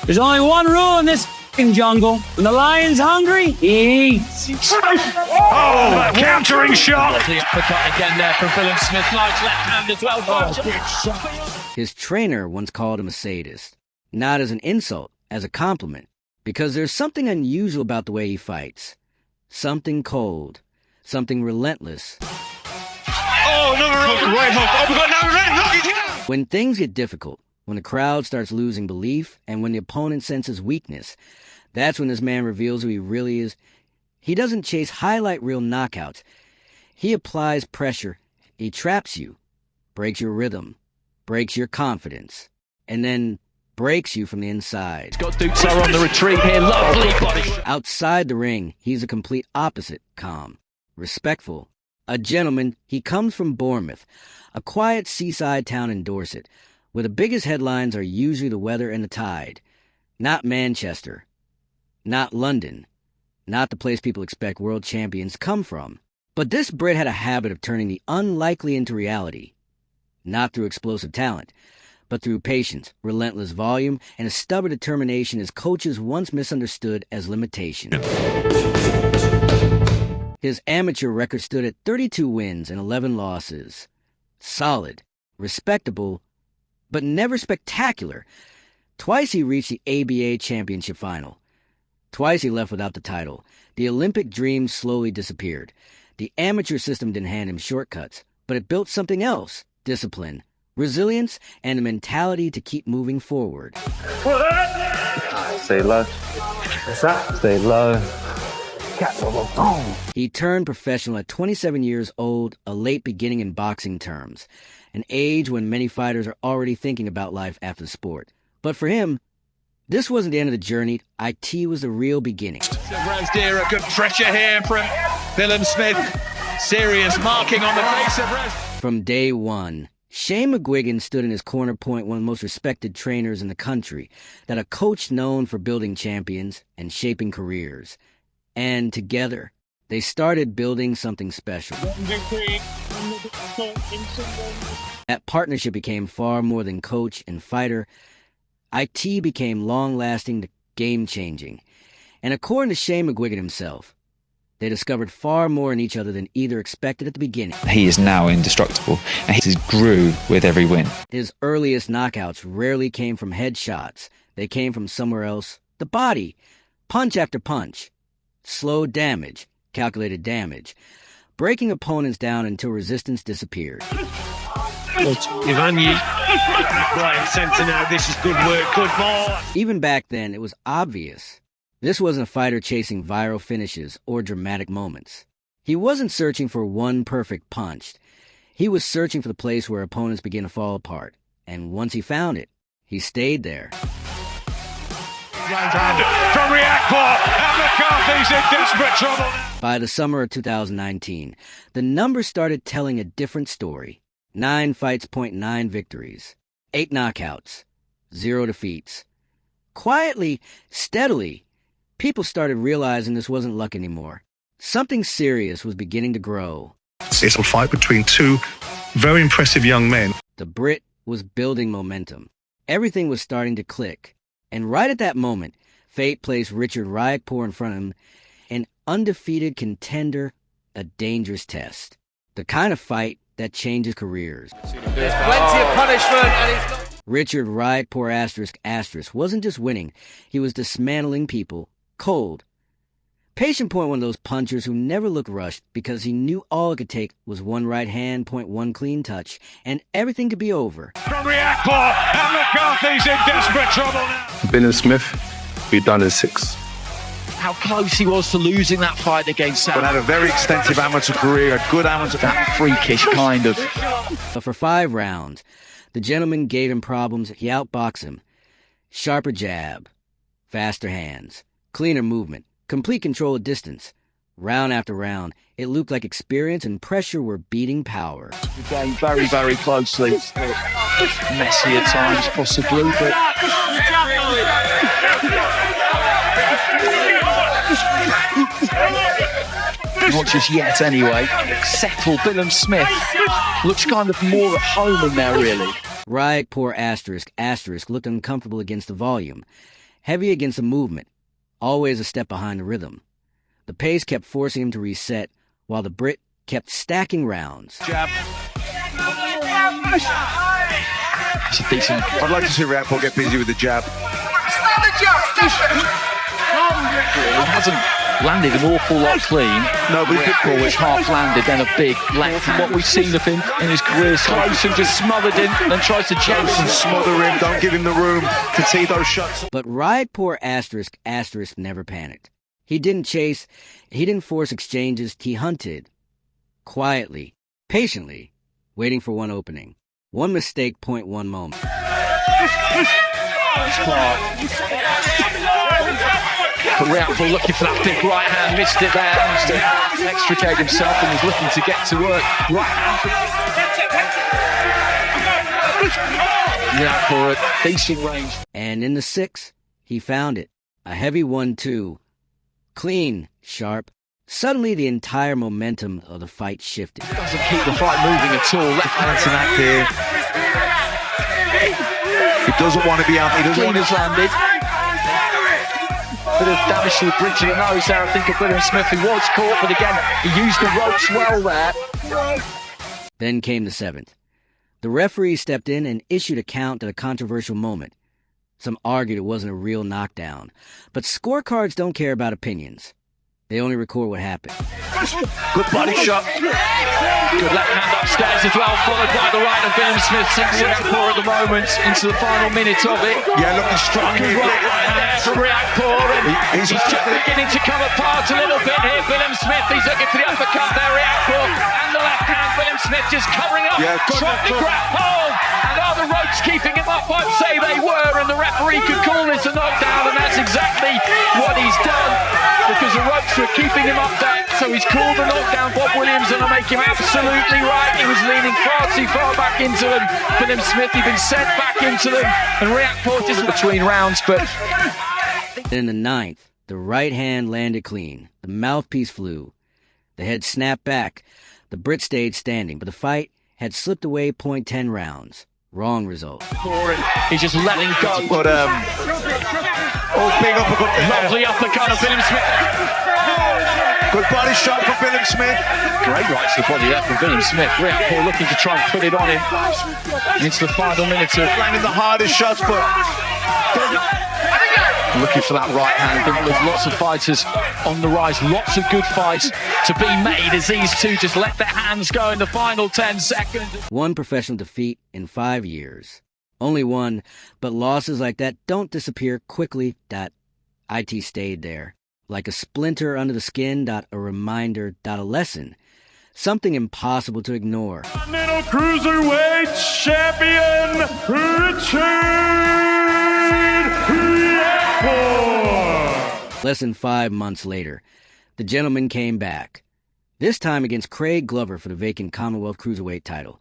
There's only one rule in this jungle. When the lion's hungry, he eats. Oh, countering shot. The uppercut again there from Billam-Smith. Nice left hand as well. His trainer once called him a sadist. Not as an insult, as a compliment. Because there's something unusual about the way he fights. Something cold. Something relentless. Oh, another right hook. Oh, we got another right hook. When things get difficult, when the crowd starts losing belief, and when the opponent senses weakness, that's when this man reveals who he really is. He doesn't chase highlight reel knockouts. He applies pressure. He traps you, breaks your rhythm, breaks your confidence, and then breaks you from the inside. Got Dukes are on the retreat here. Lovely body. Outside the ring, he's a complete opposite. Calm, respectful, a gentleman. He comes from Bournemouth, a quiet seaside town in Dorset, where the biggest headlines are usually the weather and the tide. Not Manchester. Not London. Not the place people expect world champions to come from. But this Brit had a habit of turning the unlikely into reality. Not through explosive talent, but through patience, relentless volume, and a stubborn determination his coaches once misunderstood as limitation. His amateur record stood at 32 wins and 11 losses. Solid, respectable, but never spectacular. Twice he reached the ABA championship final. Twice he left without the title. The Olympic dream slowly disappeared. The amateur system didn't hand him shortcuts, but it built something else: discipline, resilience, and the mentality to keep moving forward. Stay low. What's that? Stay low. He turned professional at 27 years old, a late beginning in boxing terms, an age when many fighters are already thinking about life after the sport. But for him, this wasn't the end of the journey. IT was the real beginning. Rasdira, good pressure here from Billam-Smith. Serious marking on the face of Ras. From day one, Shane McGuigan stood in his corner point, one of the most respected trainers in the country, that a coach known for building champions and shaping careers. And together, they started building something special. That partnership became far more than coach and fighter. IT became long-lasting, game-changing. And according to Shane McGuigan himself, they discovered far more in each other than either expected at the beginning. He is now indestructible, and he grew with every win. His earliest knockouts rarely came from headshots. They came from somewhere else. The body. Punch after punch. Slow damage. Calculated damage. Breaking opponents down until resistance disappeared. Ivani, right centre now. This is good work, good ball. Even back then, it was obvious. This wasn't a fighter chasing viral finishes or dramatic moments. He wasn't searching for one perfect punch. He was searching for the place where opponents began to fall apart. And once he found it, he stayed there. From Reactport, and McCarthy's in desperate trouble. By the summer of 2019, the numbers started telling a different story. 9 fights, 0.9 victories. 8 knockouts. 0 defeats. Quietly, steadily, people started realizing this wasn't luck anymore. Something serious was beginning to grow. It's a fight between two very impressive young men. The Brit was building momentum. Everything was starting to click. And right at that moment, fate placed Richard Riakporhe in front of him, an undefeated contender, a dangerous test. The kind of fight that changes careers. There's plenty of punishment, and he's got... Richard Riakporhe *** wasn't just winning. He was dismantling people, cold. Patient point one of those punchers who never looked rushed because he knew all it could take was one right hand, one clean touch, and everything could be over. From Reactport, and McCarthy's in desperate trouble now. Billam-Smith, we've done in 6. How close he was to losing that fight against Sam. But had a very extensive amateur career, a good amateur, that freakish kind of. But for 5 rounds, the gentleman gave him problems. He outboxed him. Sharper jab, faster hands, cleaner movement, complete control of distance. Round after round, it looked like experience and pressure were beating power. Again, very, very closely. Messy at times, possibly, but... Not just yet, anyway. Settle. Billam-Smith looks kind of more at home in there, really. Riakporhe *** looked uncomfortable against the volume. heavy against the movement, always a step behind the rhythm. The pace kept forcing him to reset, while the Brit kept stacking rounds. Jab. It's a decent. I'd like to see Riakporhe get busy with the jab. It hasn't landed an awful lot clean. No, but Riakporhe is half landed, then a big left hand. What we've seen of him in his career, close and just smothered him, then tries to jab and smother him. Don't give him the room to tee those shots. But Riakporhe asterisk never panicked. He didn't chase, he didn't force exchanges, he hunted. Quietly, patiently, waiting for one opening. One mistake, point one moment. Riakporhe looking for that big right hand, missed it there, managed to extricate himself and was looking to get to work. Right hand. Riakporhe, decent range. And in the sixth, he found it. A heavy 1-2. Clean, sharp. Suddenly the entire momentum of the fight shifted. Doesn't keep the fight moving at all. Left hand to Back here. He doesn't want to be out. He doesn't want to landed. Bit of damage to the bridge of the nose there, I think, of Billam-Smith, who was caught, but again, he used the ropes well there. Then came the seventh. The referee stepped in and issued a count at a controversial moment. Some argued it wasn't a real knockdown, but scorecards don't care about opinions. They only record what happened. Good body shot. Good left hand upstairs as well, followed by the right of Billam-Smith. Sinks Riakporhe at the moment into the final minute of it. Yeah, looking strong here. Right hand from Riakporhe. He's just beginning to come apart a little bit here. Billam-Smith, he's looking for the uppercut there. Riakporhe and the left hand. Billam-Smith just covering up, trying to grab hold. And are the ropes keeping him up? I'd say they were, and the referee could call this a knockdown, and that's exactly what he's done. Because the ropes were keeping him up there, so he's called the knockdown. Bob Williams, and I make him absolutely right. He was leaning far too far back into them. Billam-Smith, he'd been sent back into them, and Riakporhe just between rounds. But then in the ninth, the right hand landed clean. The mouthpiece flew. The head snapped back. The Brit stayed standing, but the fight had slipped away. 10 rounds. Wrong result. He's just letting go. But big uppercut. Lovely uppercut of Billam-Smith. Good body shot from Billam-Smith. Great right to the body there from Billam-Smith. Riakporhe looking to try and put it on him. Into the final minute of landing the hardest shots, but looking for that right hand. I think there's lots of fighters on the rise, lots of good fights to be made as these two just let their hands go in the final 10 seconds. One professional defeat in 5 years. Only one, but losses like that don't disappear quickly. IT stayed there. Like a splinter under the skin. A reminder. A lesson. Something impossible to ignore. Continental Cruiserweight Champion Richard Riakporhe. Less than 5 months later, the gentleman came back. This time against Craig Glover for the vacant Commonwealth Cruiserweight title.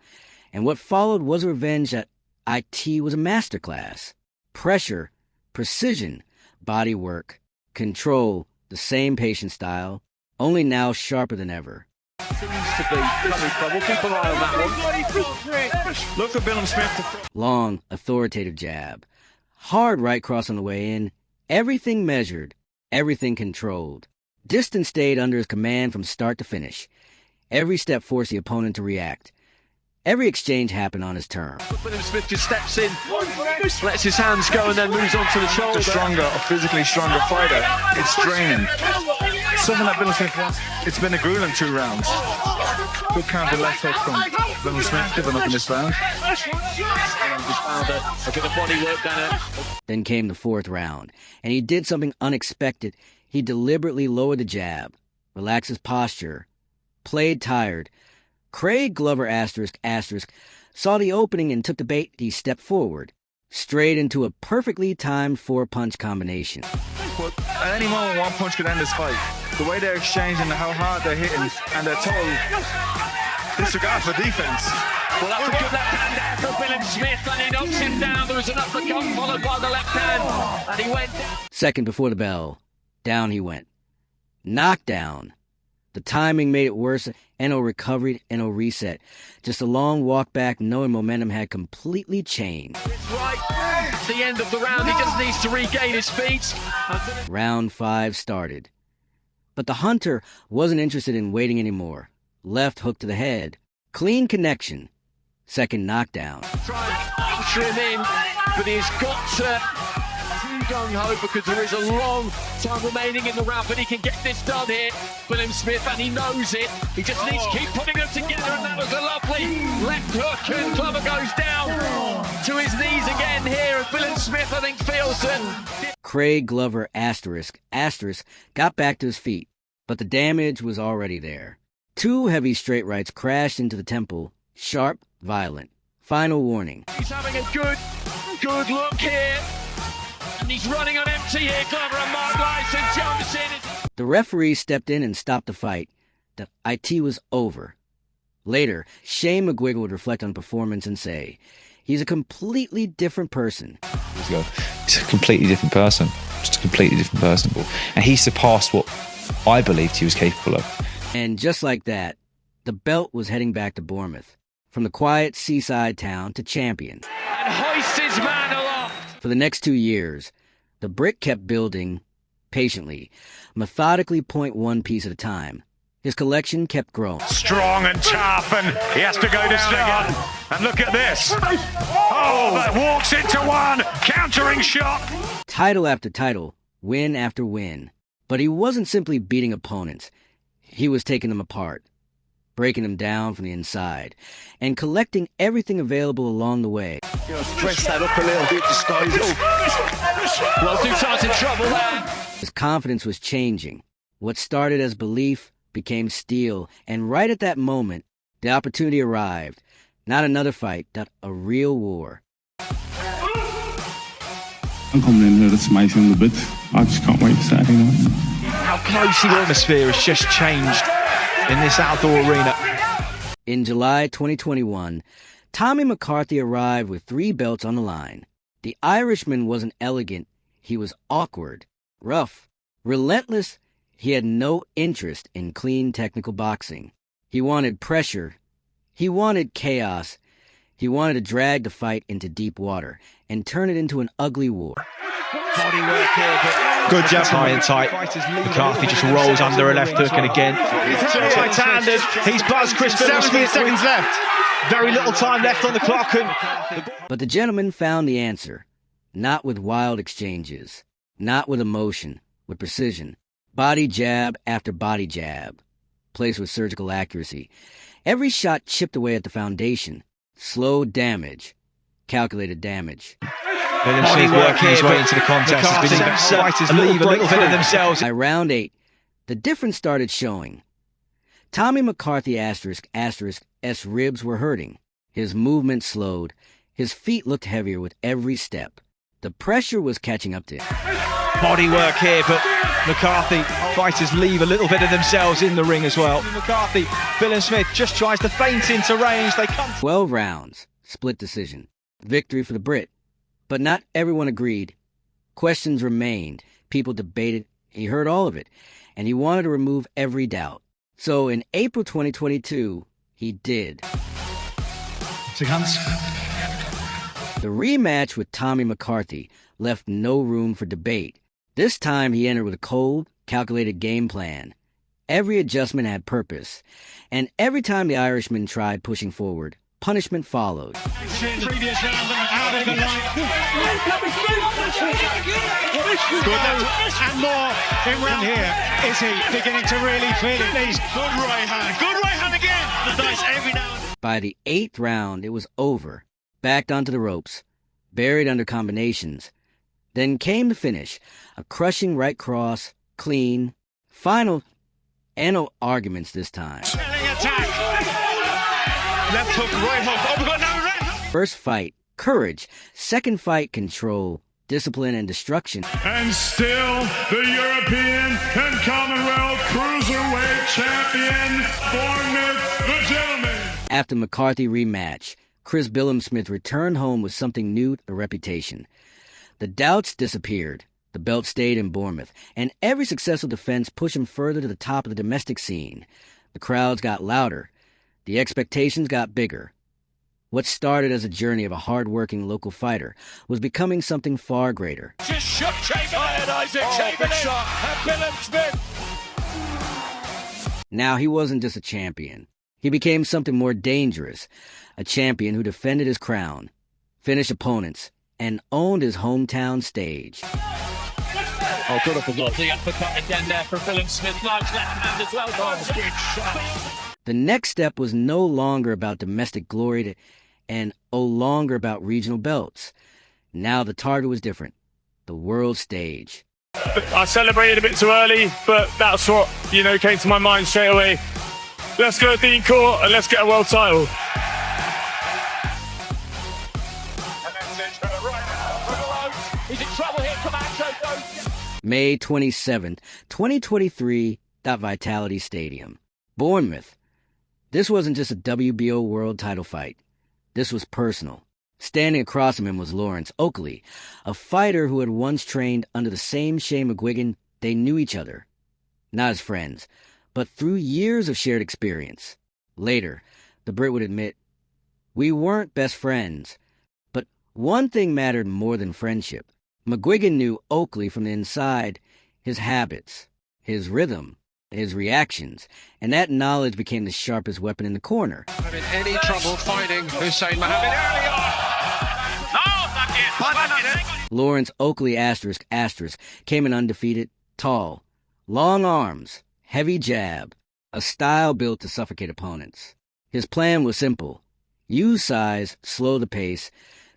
And what followed was revenge that IT was a masterclass. Pressure, precision, body work, control, the same patient style, only now sharper than ever. Seems to be coming from. We'll keep an eye on that one. Look for Billam-Smith. Long, authoritative jab. Hard right cross on the way in. Everything measured, everything controlled. Distance stayed under his command from start to finish. Every step forced the opponent to react. Every exchange happened on his terms. Billam-Smith just steps in, lets his hands go, and then moves on to the shoulder. A physically stronger fighter. It's draining. Something that Billam-Smith wants. It's been a grueling 2 rounds. Good counter left hook from Billam-Smith, giving up in this round. A bit of body work down it. Then came the 4th round, and he did something unexpected. He deliberately lowered the jab, relaxed his posture, played tired. Craig Glover saw the opening and took the bait. He stepped forward, straight into a perfectly timed 4-punch combination. But at any moment, one punch could end this fight. The way they're exchanging, how hard they're hitting, and their total disregard for defense. Well, that's a good left hand there for Billam-Smith, and he knocks him down. There was an uppercut followed by the left hand, and he went down. Second before the bell, down he went. Knockdown. The timing made it worse. Eno recovered, Eno reset. Just a long walk back, knowing momentum had completely changed. It's right at the end of the round. He just needs to regain his feet. Round 5 started. But the hunter wasn't interested in waiting anymore. Left hook to the head. Clean connection. Second knockdown. Try and usher him in, but he's got to gung-ho because there is a long time remaining in the round, but he can get this done here. Billam-Smith, and he knows it. He just needs to keep putting them together, and that was a lovely left hook, and Glover goes down to his knees again here, and Billam-Smith, I think, feels it. Craig Glover asterisk got back to his feet, but the damage was already there. 2 heavy straight rights crashed into the temple, sharp, violent. Final warning. He's having a good look here. And he's running on empty here. Glover and Mark Lyson jumps in. The referee stepped in and stopped the fight. The IT was over. Later, Shane McGuigan would reflect on performance and say, he's a completely different person. He's a completely different person. Just a completely different person. And he surpassed what I believed he was capable of. And just like that, the belt was heading back to Bournemouth. From the quiet seaside town to champion. And hoists his man aloft. For the next 2 years, the brick kept building patiently, methodically, point one piece at a time. His collection kept growing. Strong and tough, and he has to go down again. And look at this. Oh, that walks into one. Countering shot. Title after title, win after win. But he wasn't simply beating opponents. He was taking them apart, breaking them down from the inside, and collecting everything available along the way. Press that up a little bit, disguise. Well, 2 times in trouble there. His confidence was changing. What started as belief became steel, and right at that moment, the opportunity arrived. Not another fight, but a real war. I'm coming in here to smash him a bit. I just can't wait to Saturday night. How close the atmosphere has just changed in this outdoor arena. In July 2021, Tommy McCarthy arrived with 3 belts on the line. The Irishman wasn't elegant. He was awkward, rough, relentless. He had no interest in clean technical boxing. He wanted pressure. He wanted chaos. He wanted to drag the fight into deep water and turn it into an ugly war. Body work here, but good jab, high and tight. McCarthy just rolls under a left hook, and again, right-handed. He's buzzed Chris Billam-Smith. 17 seconds left. Very little time left on the clock. But the gentleman found the answer. Not with wild exchanges. Not with emotion. With precision. Body jab after body jab. Placed with surgical accuracy. Every shot chipped away at the foundation. Slow damage. Calculated damage. Billam-Smith working his way into the contest. Fighters leave a little bit of themselves. By round 8, the difference started showing. Tommy McCarthy S ribs were hurting. His movement slowed. His feet looked heavier with every step. The pressure was catching up to him. Body work here, but McCarthy, fighters leave a little bit of themselves in the ring as well. McCarthy, Billam-Smith just tries to feint into range. They come. 12 rounds, split decision. Victory for the Brit. But not everyone agreed. Questions remained. People debated. He heard all of it. And he wanted to remove every doubt. So in April 2022, he did. The rematch with Tommy McCarthy left no room for debate. This time he entered with a cold, calculated game plan. Every adjustment had purpose. And every time the Irishman tried pushing forward, punishment followed. Previous round out of the line. And more in round here. Is he beginning to really feel it? He's good right hand. Good right hand again. The dice every now and then. By the 8th round, it was over. Backed onto the ropes. Buried under combinations. Then came the finish. A crushing right cross. Clean. Final. And no arguments this time. Attack. Left hook, right hook. Oh, we got now right hook. First fight, courage. Second fight, control, discipline, and destruction. And still the European and Commonwealth Cruiserweight Champion, Bournemouth, the gentleman. After McCarthy rematch, Chris Billam-Smith returned home with something new, a reputation. The doubts disappeared. The belt stayed in Bournemouth, and every successful defense pushed him further to the top of the domestic scene. The crowds got louder. The expectations got bigger. What started as a journey of a hard-working local fighter was becoming something far greater. Just shook Chamberlain and Billam-Smith. Now he wasn't just a champion. He became something more dangerous, a champion who defended his crown, finished opponents, and owned his hometown stage. Oh, good up again. The uppercut again there for Billam-Smith. Nice left hand as well. Oh, big shot. The next step was no longer about domestic glory and no longer about regional belts. Now the target was different. The world stage. I celebrated a bit too early, but that's what, came to my mind straight away. Let's go to the court and let's get a world title. He's in trouble here from Astro. May 27th, 2023, Vitality Stadium. Bournemouth. This wasn't just a WBO world title fight. This was personal. Standing across from him was Lawrence Oakley, a fighter who had once trained under the same Shane McGuigan. They knew each other. Not as friends, but through years of shared experience. Later, the Brit would admit, "We weren't best friends, but one thing mattered more than friendship." McGuigan knew Oakley from the inside, his habits, his rhythm, his reactions, and that knowledge became the sharpest weapon in the corner. Having any trouble finding Hussein Mohammed early on. Lawrence Oakley *** came in undefeated, tall, long arms, heavy jab, a style built to suffocate opponents. His plan was simple: use size, slow the pace,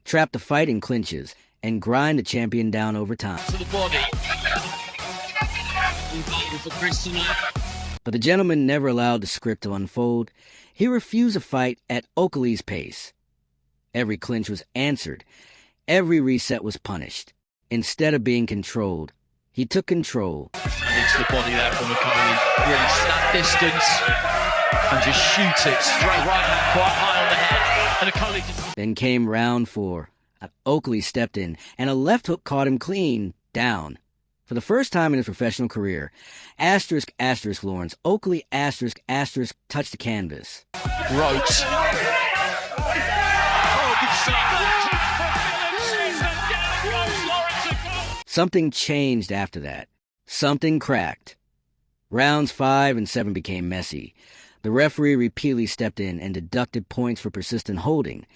trap the fight in clinches, and grind the champion down over time. To the body. But the gentleman never allowed the script to unfold. He refused to fight at Oakley's pace. Every clinch was answered. Every reset was punished. Instead of being controlled, he took control. Into the body there from McCartney. Really snap distance and just shoot it straight right hand, quite high on the head. And McCartney just... Then came round 4. Oakley stepped in, and a left hook caught him clean, down. For the first time in his professional career, *** Lawrence Oakley *** touched the canvas. Ropes. Something changed after that. Something cracked. Rounds 5 and 7 became messy. The referee repeatedly stepped in and deducted points for persistent holding.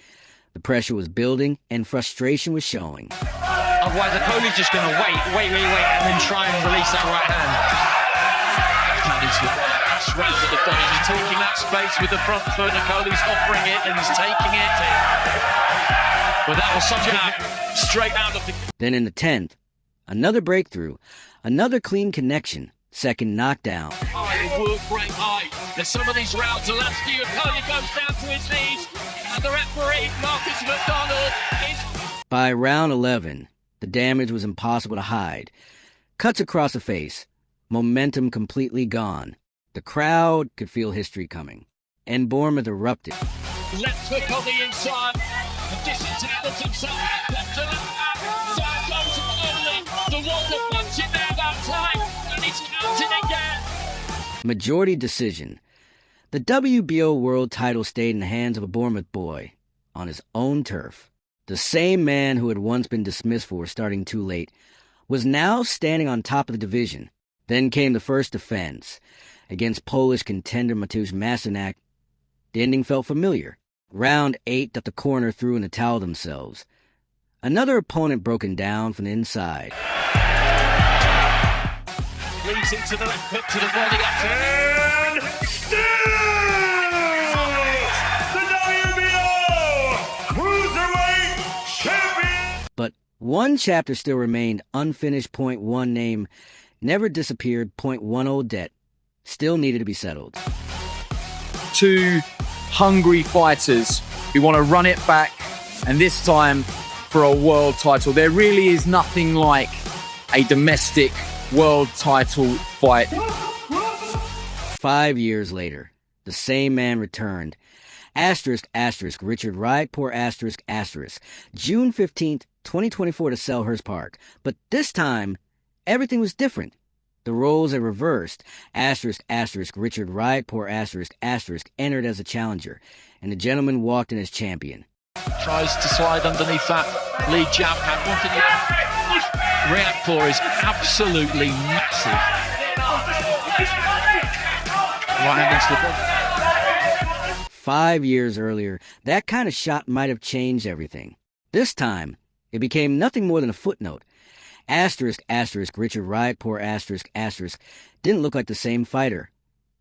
The pressure was building, and frustration was showing. Otherwise, Oakley's just going to wait, and then try and release that right hand. Straight to the body. He's taking that space with the front foot. Oakley's offering it, and he's taking it. But that was such a straight out of the... Then in the 10th, another breakthrough, another clean connection, second knockdown. Work rate high. There's some of these rounds are last few. Oakley goes down to his knees. And the referee, Marcus McDonald, is... By round 11, the damage was impossible to hide. Cuts across the face, momentum completely gone. The crowd could feel history coming, and Bournemouth erupted. Left hook on the inside, and disentangled himself. Left to left, down goes Oakley. The Walker punch in there that time, and he's counting again. Majority decision. The WBO world title stayed in the hands of a Bournemouth boy, on his own turf. The same man who had once been dismissed for starting too late was now standing on top of the division. Then came the first defense, against Polish contender Mateusz Masanak. The ending felt familiar. Round 8 that the corner threw in the towel themselves. Another opponent broken down from the inside. Leads into the left hook to the body after And still the WBO Cruiserweight Champion. But one chapter still remained unfinished. Point 1 name never disappeared. Point 1 old debt still needed to be settled. Two hungry fighters who want to run it back, and this time for a world title. There really is nothing like a domestic world title fight. 5 years later, the same man returned. *** Richard Riotpour ***, June 15th, 2024 to Selhurst Park. But this time, everything was different. The roles had reversed. Asterisk, asterisk, Richard Riotpour, asterisk, asterisk, entered as a challenger, and the gentleman walked in as champion. Tries to slide underneath that lead jab hand. One thing Riotpour is absolutely massive. Right hand into the body. 5 years earlier, that kind of shot might have changed everything. This time, it became nothing more than a footnote. Asterisk, asterisk, Richard Riotpour, asterisk, asterisk, didn't look like the same fighter.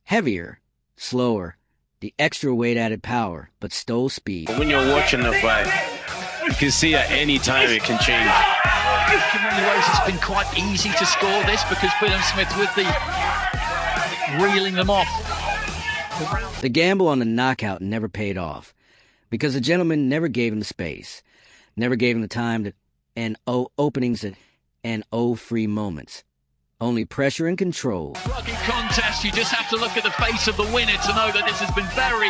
Heavier, slower, the extra weight added power, but stole speed. When you're watching the fight, you can see at any time it can change. In many ways, it's been quite easy to score this because Billam-Smith with the reeling them off. The gamble on the knockout never paid off because the gentleman never gave him the space, never gave him the time to, and openings and free moments. Only pressure and control. Rugged contest, you just have to look at the face of the winner to know that this has been very,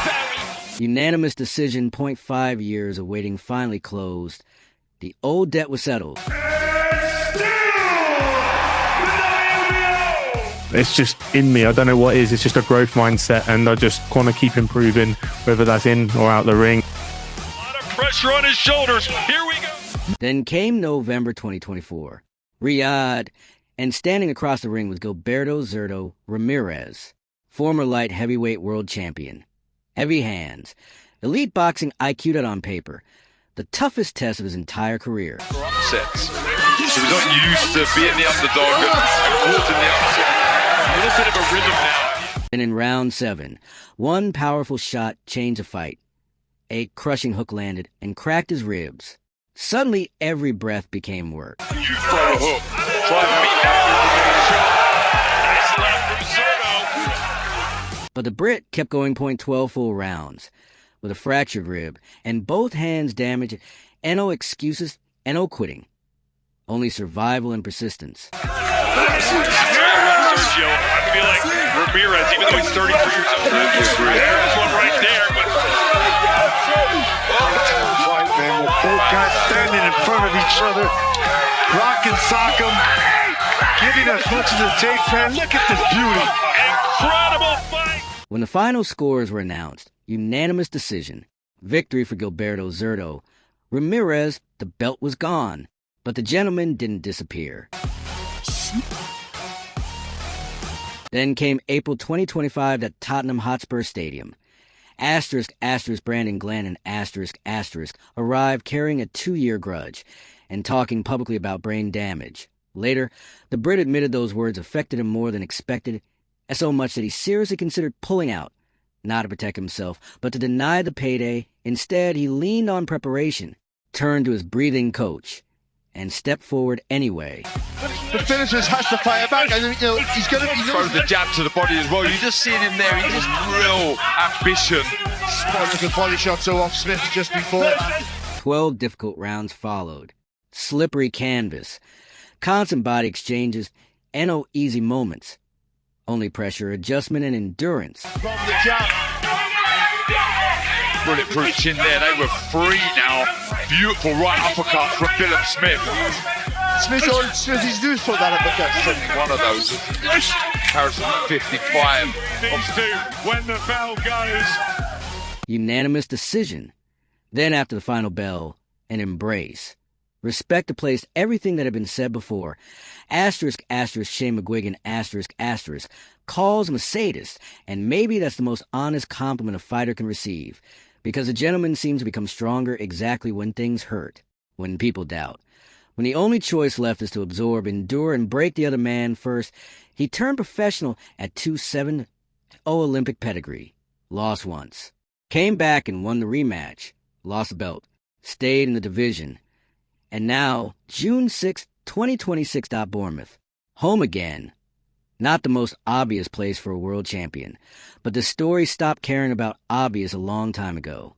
very... Unanimous decision, 0.5 years of waiting finally closed. The old debt was settled. It's just in me. I don't know what it is. It's just a growth mindset, and I just want to keep improving, whether that's in or out the ring. A lot of pressure on his shoulders. Here we go. Then came November 2024. Riyadh, and standing across the ring was Gilberto Zurdo Ramirez, former light heavyweight world champion. Heavy hands, elite boxing IQ'd out on paper, the toughest test of his entire career. Upsets. He was not used to being the underdog and caught in the upset. A little bit of a rhythm now. And in round 7, one powerful shot changed the fight. A crushing hook landed and cracked his ribs. Suddenly, every breath became work. You throw a hook. Try to beat that shot. Nice left from Zurdo. But the Brit kept going 0.12 full rounds, with a fractured rib, and both hands damaged, and no excuses, and no quitting. Only survival and persistence. Sergio, I feel like Ramirez, even though he's 33 years old, there's one right there, but... Man, with both guys standing in front of each other, rock and sock them, giving as much as it takes, man. Look at this beauty. Incredible fight! When the final scores were announced, unanimous decision, victory for Gilberto Zurdo. Ramirez, the belt was gone, but the gentleman didn't disappear. Then came April 2025 at Tottenham Hotspur Stadium. Asterisk, asterisk, Brandon Glenn and asterisk, asterisk arrived carrying a 2-year grudge and talking publicly about brain damage. Later, the Brit admitted those words affected him more than expected, so much that he seriously considered pulling out, not to protect himself, but to deny the payday. Instead, he leaned on preparation, turned to his breathing coach, and stepped forward anyway. The finishers has to fire back, and he's going to throw the jab to the body as well. You're just seeing him there. He just real ambition. Spot body shots off Smith just before. 12 difficult rounds followed. Slippery canvas, constant body exchanges, and no easy moments. Only pressure, adjustment, and endurance. From the jab. Bulletproof chin there. They were free now. Beautiful right uppercut from Billam-Smith. Smith, he's due for that uppercut. One of those. Harrison 55. These two, when the bell goes. Unanimous decision. Then after the final bell, an embrace. Respect to place everything that had been said before. Asterisk, asterisk, Shane McGuigan, asterisk, asterisk, calls him a sadist, and maybe that's the most honest compliment a fighter can receive, because a gentleman seems to become stronger exactly when things hurt, when people doubt. When the only choice left is to absorb, endure, and break the other man first, he turned professional at 2-7, Olympic pedigree. Lost once. Came back and won the rematch. Lost the belt. Stayed in the division. And now, June 6, 2026 at Bournemouth. Home again. Not the most obvious place for a world champion, but the story stopped caring about obvious a long time ago.